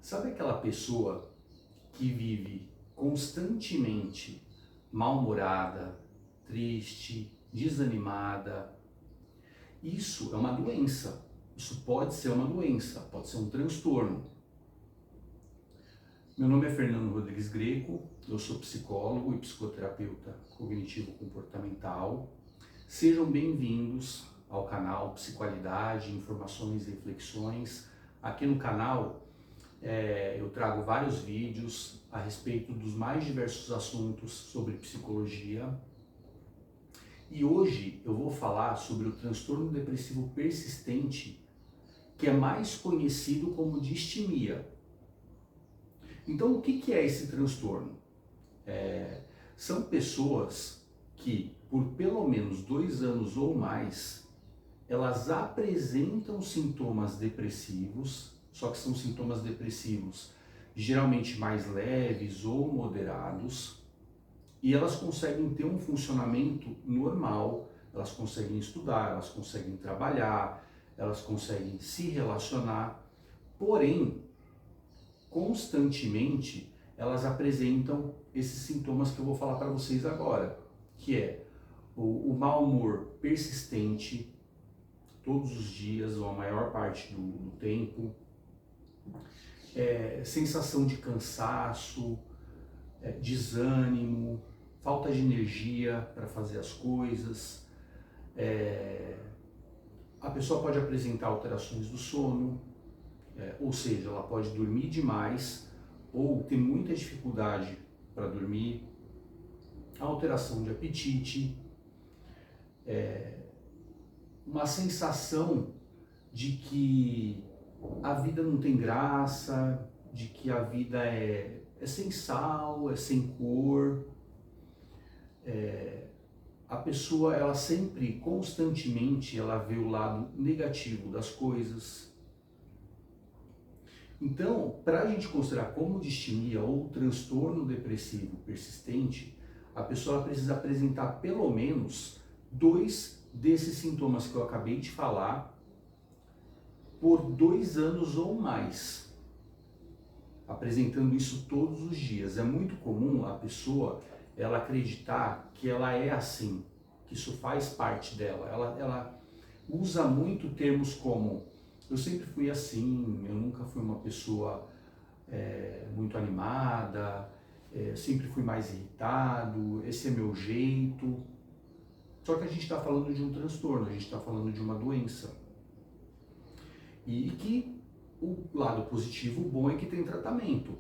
Sabe aquela pessoa que vive constantemente mal-humorada, triste, desanimada? Isso é uma doença. Isso pode ser uma doença, pode ser um transtorno. Meu nome é Fernando Rodrigues Greco, eu sou psicólogo e psicoterapeuta cognitivo-comportamental. Sejam bem-vindos ao canal Psicoalidade, Informações e Reflexões. Aqui no canal eu trago vários vídeos a respeito dos mais diversos assuntos sobre psicologia. E hoje eu vou falar sobre o transtorno depressivo persistente, que é mais conhecido como distimia. Então, o que é esse transtorno? São pessoas que, por pelo menos 2 anos ou mais, elas apresentam sintomas depressivos, só que são sintomas depressivos geralmente mais leves ou moderados, e elas conseguem ter um funcionamento normal, elas conseguem estudar, elas conseguem trabalhar, elas conseguem se relacionar, porém, constantemente elas apresentam esses sintomas que eu vou falar para vocês agora, que é o mau humor persistente, todos os dias ou a maior parte do tempo, sensação de cansaço, desânimo, falta de energia para fazer as coisas. A pessoa pode apresentar alterações do sono, ou seja, ela pode dormir demais ou ter muita dificuldade para dormir, alteração de apetite, uma sensação de que a vida não tem graça, de que a vida é sem sal, é sem cor. A pessoa, ela sempre, constantemente, ela vê o lado negativo das coisas. Então, para a gente considerar como distimia ou transtorno depressivo persistente, a pessoa precisa apresentar pelo menos 2 desses sintomas que eu acabei de falar por 2 anos ou mais, apresentando isso todos os dias. É muito comum a pessoa ela acreditar que ela é assim, que isso faz parte dela. Ela usa muito termos como: eu sempre fui assim, eu nunca fui uma pessoa muito animada, sempre fui mais irritado, esse é meu jeito. Só que a gente está falando de um transtorno, a gente está falando de uma doença. E que o lado positivo, o bom é que tem tratamento.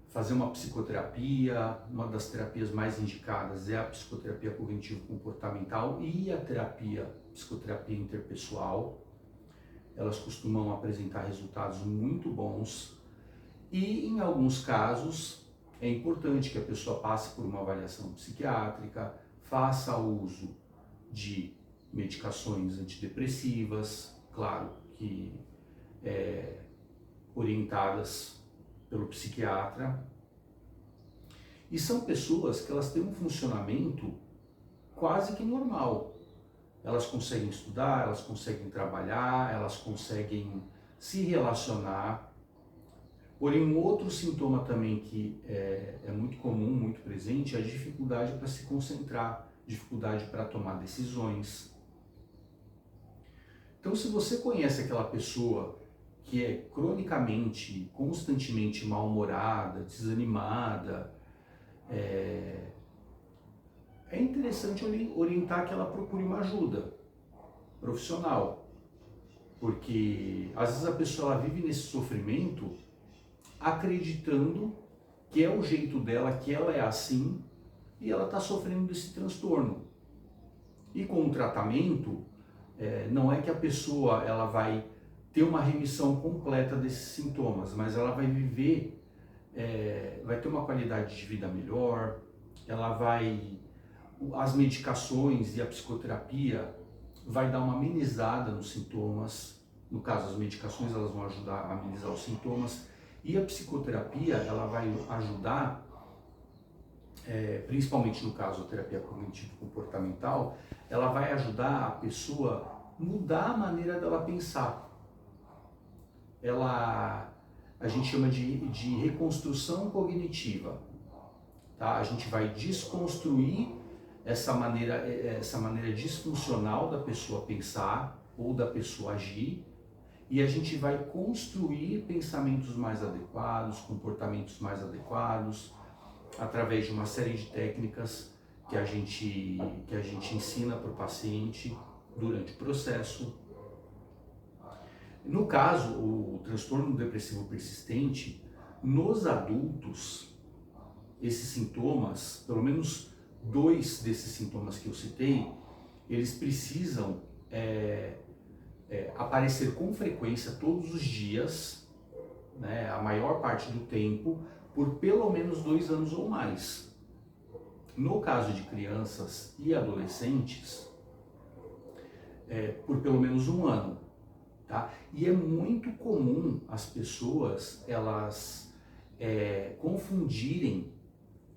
Fazer uma psicoterapia, uma das terapias mais indicadas é a psicoterapia cognitivo-comportamental e a psicoterapia interpessoal. Elas costumam apresentar resultados muito bons e, em alguns casos, é importante que a pessoa passe por uma avaliação psiquiátrica, faça uso de medicações antidepressivas, claro que orientadas pelo psiquiatra. E são pessoas que elas têm um funcionamento quase que normal. Elas conseguem estudar, elas conseguem trabalhar, elas conseguem se relacionar. Porém, um outro sintoma também que é muito comum, muito presente, é a dificuldade para se concentrar, dificuldade para tomar decisões. Então, se você conhece aquela pessoa que é cronicamente, constantemente mal-humorada, desanimada, é interessante orientar que ela procure uma ajuda profissional, porque às vezes a pessoa ela vive nesse sofrimento acreditando que é o jeito dela, que ela é assim, e ela está sofrendo desse transtorno. E com o tratamento, não é que a pessoa ela vai ter uma remissão completa desses sintomas, mas ela vai viver, vai ter uma qualidade de vida melhor, as medicações e a psicoterapia vai dar uma amenizada nos sintomas. No caso, as medicações elas vão ajudar a amenizar os sintomas, e a psicoterapia ela vai ajudar, principalmente no caso a terapia cognitivo-comportamental, ela vai ajudar a pessoa a mudar a maneira dela pensar. a gente chama de reconstrução cognitiva, tá? A gente vai desconstruir essa maneira disfuncional da pessoa pensar ou da pessoa agir, e a gente vai construir pensamentos mais adequados, comportamentos mais adequados, através de uma série de técnicas que a gente ensina para o paciente durante o processo. No caso, o transtorno depressivo persistente, nos adultos, esses sintomas, pelo menos 2 desses sintomas que eu citei, eles precisam aparecer com frequência todos os dias, né, a maior parte do tempo, por pelo menos 2 anos ou mais. No caso de crianças e adolescentes, por pelo menos 1 ano. Tá? E é muito comum as pessoas elas confundirem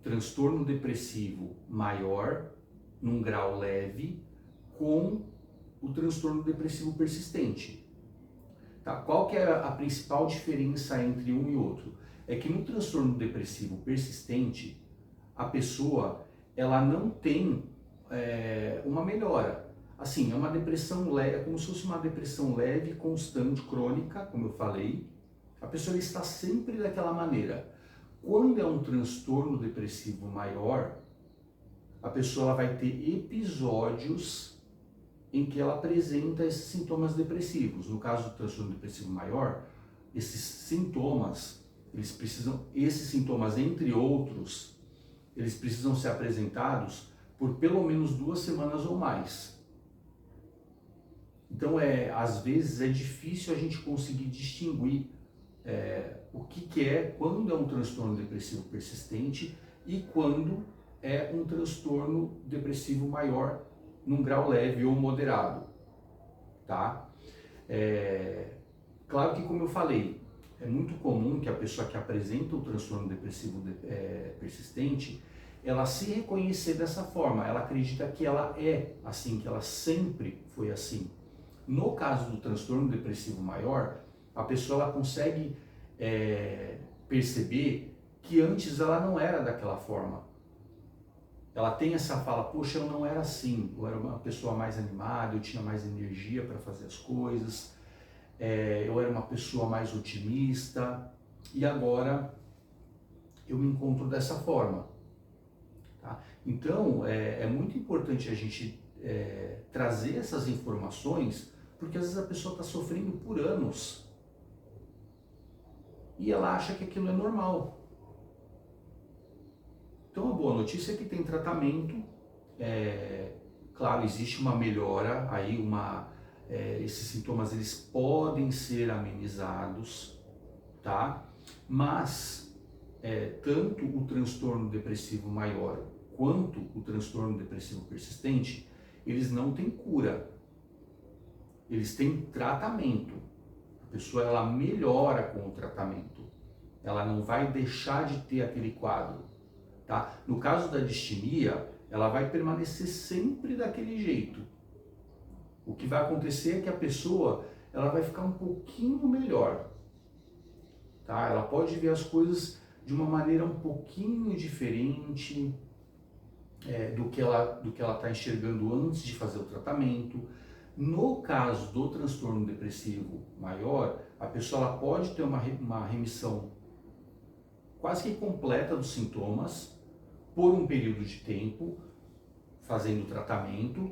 transtorno depressivo maior, num grau leve, com o transtorno depressivo persistente. Tá? Qual que é a principal diferença entre um e outro? É que no transtorno depressivo persistente, a pessoa ela não tem uma melhora. Assim, é uma depressão leve, é como se fosse uma depressão leve, constante, crônica, como eu falei. A pessoa está sempre daquela maneira. Quando é um transtorno depressivo maior, a pessoa ela vai ter episódios em que ela apresenta esses sintomas depressivos. No caso do transtorno depressivo maior, esses sintomas, esses sintomas, entre outros, eles precisam ser apresentados por pelo menos 2 semanas ou mais. Então, às vezes é difícil a gente conseguir distinguir o que é, quando é um transtorno depressivo persistente e quando é um transtorno depressivo maior, num grau leve ou moderado, tá? Claro que, como eu falei, é muito comum que a pessoa que apresenta o transtorno depressivo persistente, ela se reconhecer dessa forma, ela acredita que ela é assim, que ela sempre foi assim. No caso do transtorno depressivo maior, a pessoa ela consegue perceber que antes ela não era daquela forma. Ela tem essa fala, poxa, eu não era assim, eu era uma pessoa mais animada, eu tinha mais energia para fazer as coisas, eu era uma pessoa mais otimista, e agora eu me encontro dessa forma. Tá? Então, é muito importante a gente trazer essas informações, porque às vezes a pessoa está sofrendo por anos e ela acha que aquilo é normal. Então a boa notícia é que tem tratamento, claro, existe uma melhora, aí esses sintomas eles podem ser amenizados, tá? Mas tanto o transtorno depressivo maior quanto o transtorno depressivo persistente, eles não têm cura, eles têm tratamento. A pessoa ela melhora com o tratamento, ela não vai deixar de ter aquele quadro, tá? No caso da distimia, ela vai permanecer sempre daquele jeito. O que vai acontecer é que a pessoa ela vai ficar um pouquinho melhor, tá? Ela pode ver as coisas de uma maneira um pouquinho diferente do que ela está enxergando antes de fazer o tratamento. No caso do transtorno depressivo maior, a pessoa ela pode ter uma remissão quase que completa dos sintomas por um período de tempo, fazendo o tratamento,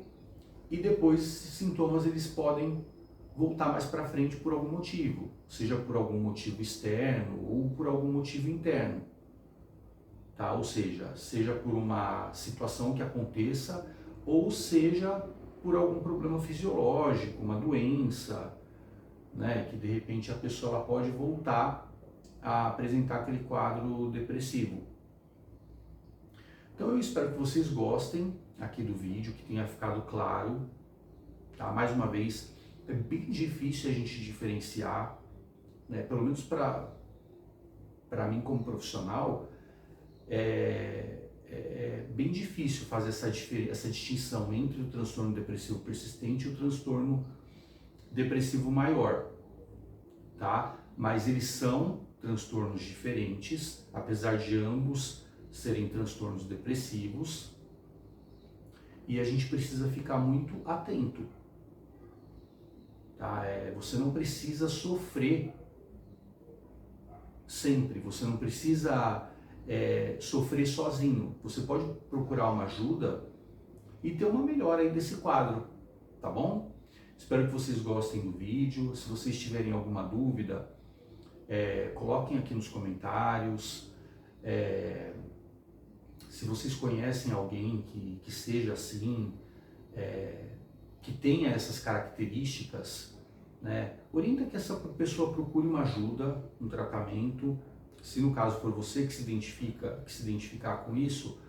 e depois esses sintomas eles podem voltar mais para frente por algum motivo, seja por algum motivo externo ou por algum motivo interno, tá? Ou seja por uma situação que aconteça ou seja por algum problema fisiológico, uma doença, né? Que de repente a pessoa ela pode voltar a apresentar aquele quadro depressivo. Então eu espero que vocês gostem aqui do vídeo, que tenha ficado claro, tá? Mais uma vez, é bem difícil a gente diferenciar, né? Pelo menos para mim como profissional, é bem difícil fazer essa distinção entre o transtorno depressivo persistente e o transtorno depressivo maior, tá? mas eles são transtornos diferentes, apesar de ambos serem transtornos depressivos, e a gente precisa ficar muito atento. Tá? Você não precisa sofrer sempre, você não precisa sofrer sozinho. Você pode procurar uma ajuda e ter uma melhora aí desse quadro, tá bom? Espero que vocês gostem do vídeo. Se vocês tiverem alguma dúvida, coloquem aqui nos comentários. Se vocês conhecem alguém que seja assim, que tenha essas características, né, orienta que essa pessoa procure uma ajuda, um tratamento. Se no caso for você que se identificar com isso,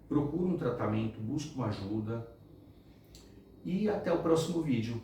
procure um tratamento, busque uma ajuda. E até o próximo vídeo.